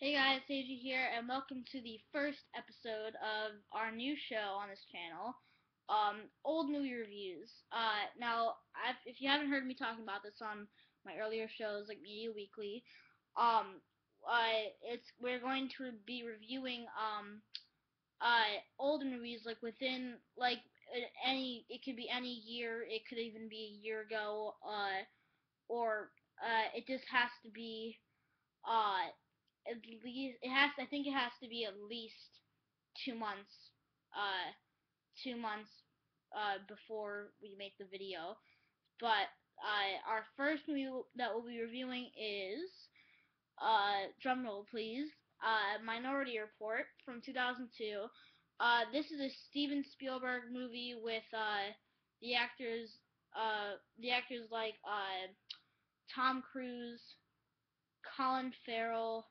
Hey guys, Seiji here, and welcome to the first episode of our new show on this channel, old movie reviews. If you haven't heard me talking about this on my earlier shows like Media Weekly, um, we're going to be reviewing older movies like within it could be any year, it could even be a year ago, or it just has to be uh at least I think it has to be at least 2 months, uh, 2 months, before we make the video. But our first movie that we'll be reviewing is, drumroll please, Minority Report from 2002. This is a Steven Spielberg movie with the actors, like Tom Cruise, Colin Farrell.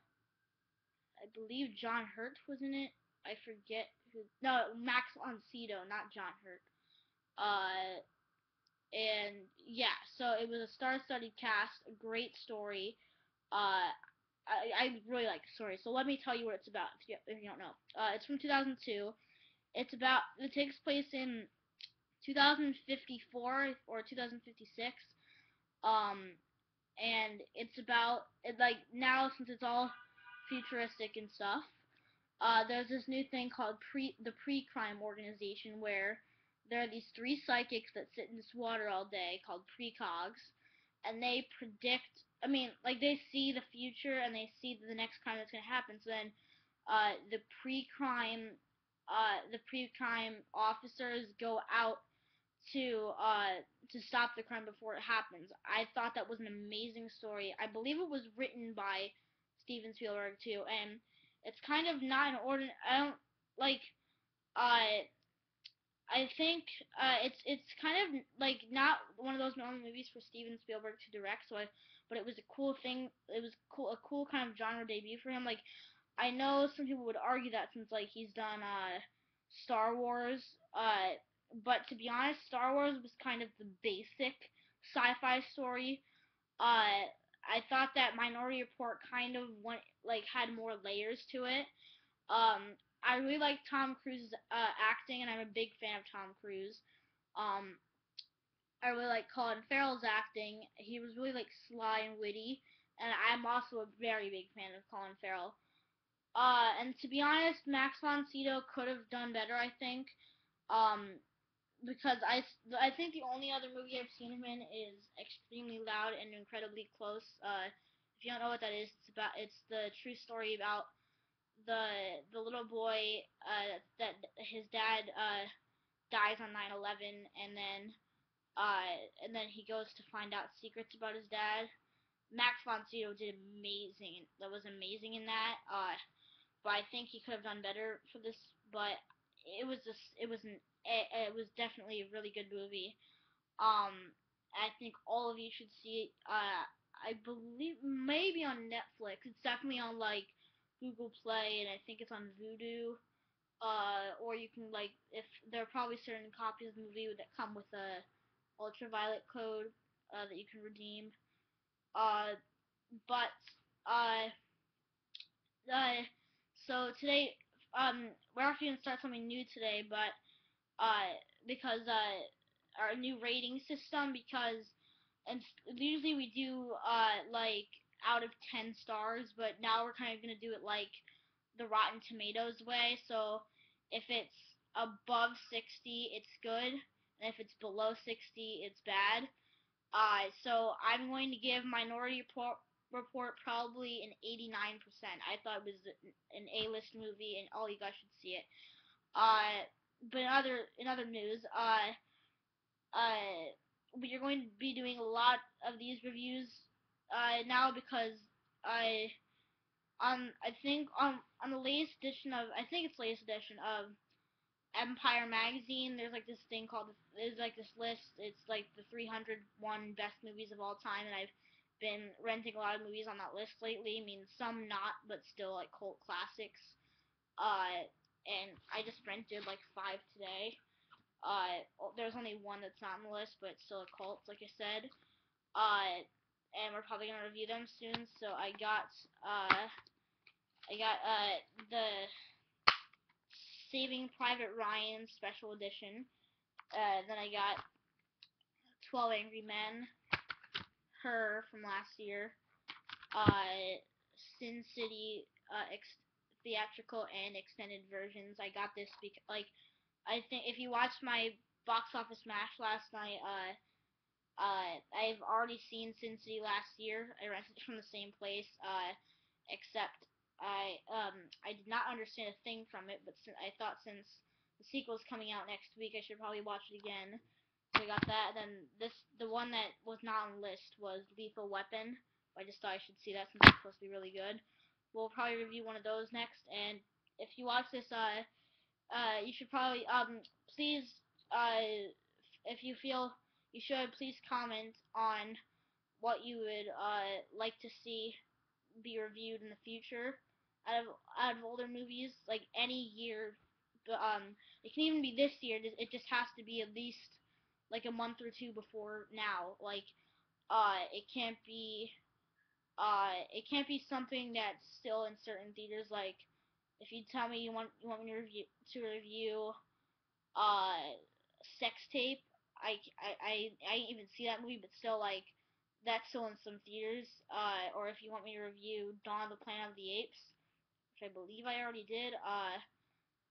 I believe John Hurt was in it. I forget who. No, Max von Sydow, not John Hurt. Uh, and yeah, so it was a star-studded cast, a great story. Uh, I really like the story. So let me tell you what it's about if you don't know. It's from 2002. It takes place in 2054 or 2056. Um, and it's about now, since it's all futuristic and stuff. There's this new thing called the pre-crime organization, where there are these three psychics that sit in this water all day called precogs, and they predict. I mean, like, they see the future and they see the next crime that's gonna happen. So then, the pre-crime officers go out to stop the crime before it happens. I thought that was an amazing story. I believe it was written by Steven Spielberg too, and it's kind of not an ordinary. I don't like. Uh, I think it's kind of like not one of those normal movies for Steven Spielberg to direct. But it was a cool thing. It was a cool kind of genre debut for him. Like, I know some people would argue that since like he's done Star Wars, but to be honest, Star Wars was kind of the basic sci-fi story. I thought that Minority Report kind of had more layers to it. I really like Tom Cruise's acting, and I'm a big fan of Tom Cruise. Um, I really like Colin Farrell's acting. He was really like sly and witty, and I'm also a very big fan of Colin Farrell. And to be honest, Max von Sydow could have done better, I think. Um, because I think the only other movie I've seen him in is Extremely Loud and Incredibly Close. If you don't know what that is, it's the true story about the little boy that his dad dies on 9/11, and then he goes to find out secrets about his dad. Max von Sydow did amazing. That was amazing in that. But I think he could have done better for this. But it was definitely a really good movie. I think all of you should see it. I believe maybe on Netflix. It's definitely on like Google Play, and I think it's on Vudu. Or you can, like, if there are probably certain copies of the movie that come with a ultraviolet code that you can redeem. Uh, but uh, uh, so today, we're actually gonna start something new today, but because our new rating system, because and usually we do like out of 10 stars, but now we're kind of gonna do it like the Rotten Tomatoes way. So if it's above 60, it's good, and if it's below 60, it's bad. So I'm going to give Report probably an 89%. I thought it was an A-list movie, and all you guys should see it. But in other news, we are going to be doing a lot of these reviews now, because I I think on the latest edition of I think it's latest edition of Empire magazine, there's like this thing called there's like this list. It's like the 301 best movies of all time, and I've been renting a lot of movies on that list lately. I mean, some not, but still like cult classics. And I just rented like 5 today. There's only one that's not on the list, but it's still a cult, like I said. And we're probably gonna review them soon. So I got I got the Saving Private Ryan Special Edition. Then I got 12 Angry Men, Her from last year, Sin City theatrical and extended versions. I got this because, like, I think if you watched my box office smash last night, I've already seen Sin City last year. I rented it from the same place, except I did not understand a thing from it, but I thought since the sequel's coming out next week, I should probably watch it again. So I got that. Then the one that was not on the list was Lethal Weapon. I just thought I should see that since it's supposed to be really good. We'll probably review one of those next. And if you watch this, you should probably please if you feel you should, please comment on what you would like to see be reviewed in the future out of older movies, like any year. But it can even be this year. It just has to be at least like a month or two before now. Like it can't be something that's still in certain theaters. Like if you tell me you want me to review uh Sex Tape, I didn't even see that movie, but still, like, that's still in some theaters. Or if you want me to review Dawn of the Planet of the Apes, which I believe I already did,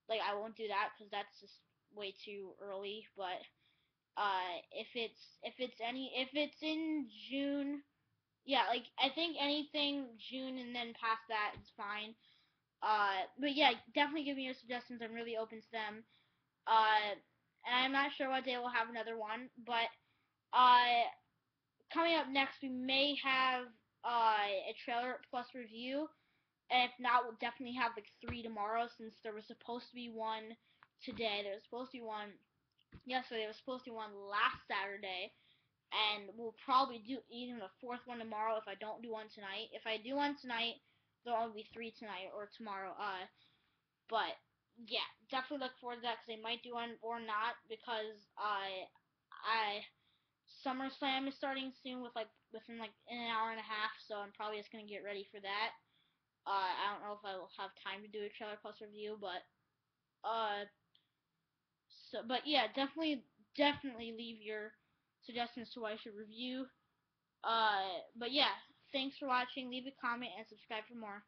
like, I won't do that because that's just way too early. But if it's in June, yeah, like, I think anything June and then past that is fine. But yeah, definitely give me your suggestions. I'm really open to them. And I'm not sure what day we'll have another one, but coming up next we may have a trailer plus review, and if not, we'll definitely have like 3 tomorrow since there was supposed to be one today. There was supposed to be one yesterday. There was supposed to be one last Saturday, and we'll probably do even a 4th one tomorrow if I don't do one tonight. If I do one tonight, there'll only be 3 tonight or tomorrow. But yeah, definitely look forward to that because they might do one or not because I SummerSlam is starting soon within like an hour and a half, so I'm probably just gonna get ready for that. I don't know if I will have time to do a trailer plus review, but uh, but yeah, definitely leave your suggestions to what I should review. But yeah, thanks for watching. Leave a comment and subscribe for more.